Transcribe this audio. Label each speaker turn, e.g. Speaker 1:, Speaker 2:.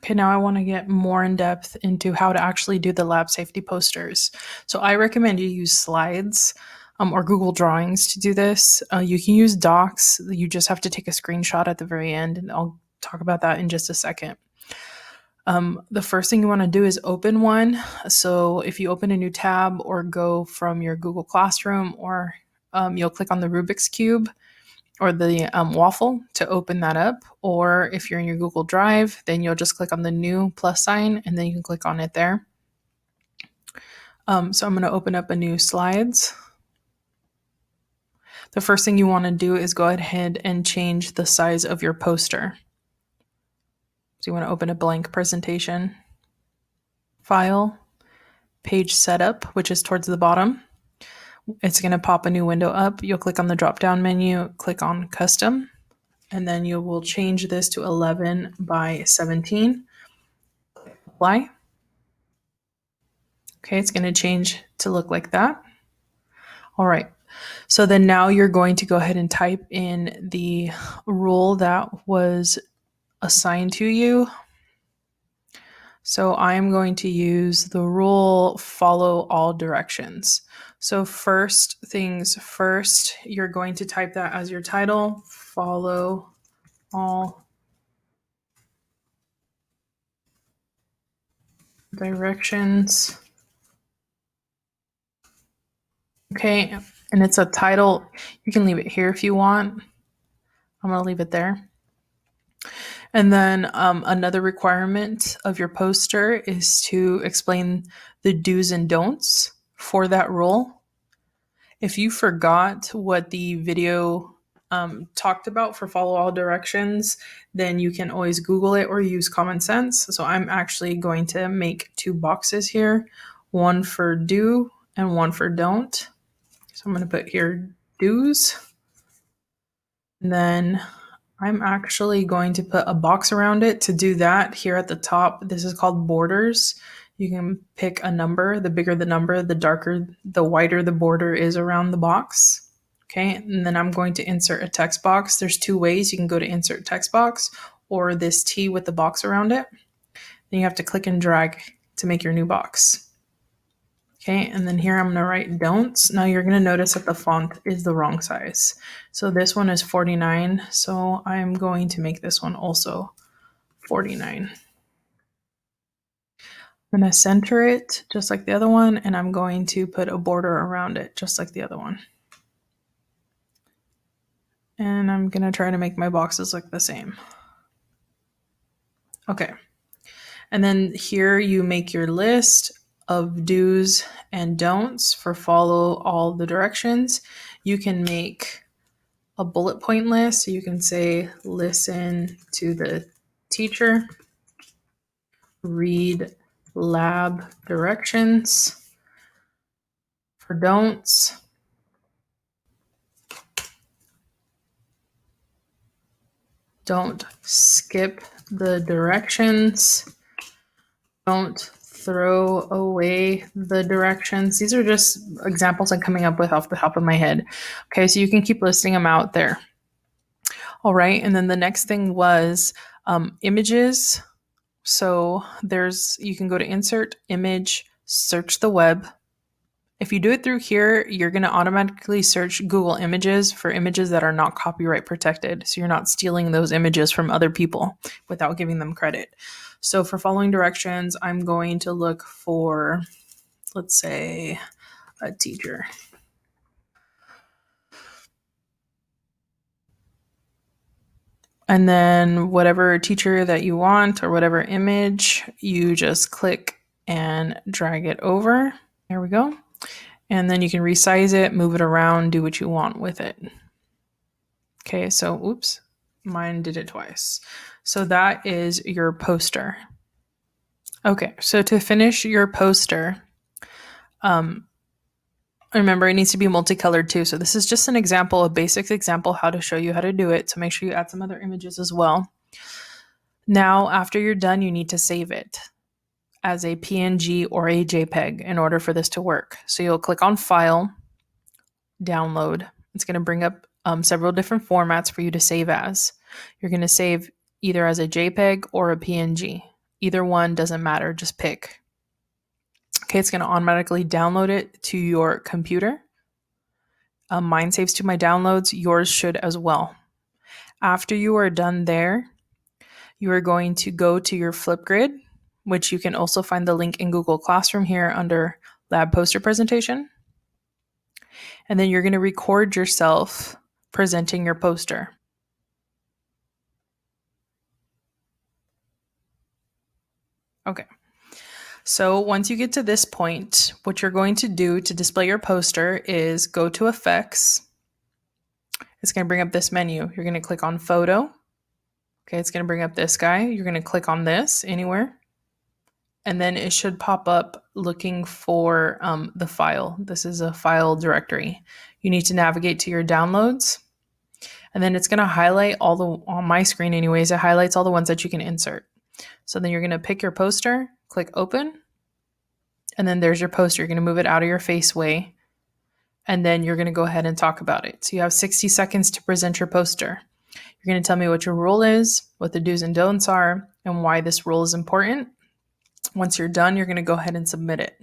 Speaker 1: Okay, now I want to get more in depth into how to actually do the lab safety posters. So I recommend you use slides or Google Drawings to do this. You can use Docs. You just have to take a screenshot at the very end, and I'll talk about that in just a second. The first thing you want to do is open one. So if you open a new tab or go from your Google Classroom, or you'll click on the Rubik's Cube or the waffle to open that up. Or if you're in your Google Drive, then you'll just click on the new plus sign and then you can click on it there. So I'm going to open up a new slides. The first thing you want to do is go ahead and change the size of your poster. So you want to open a blank presentation, file, page setup, which is towards the bottom. It's going to pop a new window up. You'll click on the drop down menu, click on custom, and then you will change this to 11 by 17. Apply. Okay, it's going to change to look like that. All right. So then now you're going to go ahead and type in the rule that was assigned to you. So I'm going to use the rule follow all directions. So first things first, you're going to type that as your title, follow all directions. Okay, and it's a title. You can leave it here if you want. I'm going to leave it there. And then another requirement of your poster is to explain the do's and don'ts for that rule. If you forgot what the video talked about for follow all directions, then you can always Google it or use common sense. So I'm actually going to make two boxes here, one for do and one for don't. So I'm going to put here do's. And then I'm actually going to put a box around it to do that here at the top. This is called borders. You can pick a number. The bigger the number, the darker, the wider the border is around the box. Okay, and then I'm going to insert a text box. There's two ways. You can go to insert text box or this T with the box around it. Then you have to click and drag to make your new box. Okay, and then here I'm going to write don'ts. Now you're going to notice that the font is the wrong size. So this one is 49. So I'm going to make this one also 49. I'm going to center it just like the other one, and I'm going to put a border around it just like the other one. And I'm going to try to make my boxes look the same. Okay. And then here you make your list of do's and don'ts for follow all the directions. You can make a bullet point list. So you can say, listen to the teacher, read lab directions. For don'ts, don't skip the directions. Don't throw away the directions. These are just examples I'm coming up with off the top of my head. Okay, so you can keep listing them out there. All right, and then the next thing was images. So you can go to insert image, search the web. If you do it through here, you're going to automatically search Google Images for images that are not copyright protected. So you're not stealing those images from other people without giving them credit. So for following directions, I'm going to look for, let's say, a teacher. And then whatever teacher that you want or whatever image, you just click and drag it over. There we go. And then you can resize it, move it around, do what you want with it. Okay, so oops, mine did it twice. So that is your poster. Okay, so to finish your poster, remember it needs to be multicolored too. So this is just an example, a basic example how to show you how to do it. So make sure you add some other images as well. Now, after you're done, you need to save it as a PNG or a JPEG in order for this to work. So you'll click on File, Download. It's going to bring up several different formats for you to save as. You're going to save either as a JPEG or a PNG. Either one doesn't matter, just pick. Okay, it's going to automatically download it to your computer. Mine saves to my downloads, yours should as well. After you are done there, you are going to go to your FlipGrid, which you can also find the link in Google Classroom here under Lab Poster Presentation. And then you're going to record yourself presenting your poster. Okay. So once you get to this point, what you're going to do to display your poster is go to Effects. It's going to bring up this menu. You're going to click on Photo. Okay, it's going to bring up this guy. You're going to click on this anywhere. And then it should pop up looking for the file. This is a file directory. You need to navigate to your downloads. And then it's going to highlight all the, on my screen anyways, it highlights all the ones that you can insert. So then you're going to pick your poster, click open, and then there's your poster. You're going to move it out of your face way, and then you're going to go ahead and talk about it. So you have 60 seconds to present your poster. You're going to tell me what your rule is, what the do's and don'ts are, and why this rule is important. Once you're done, you're going to go ahead and submit it.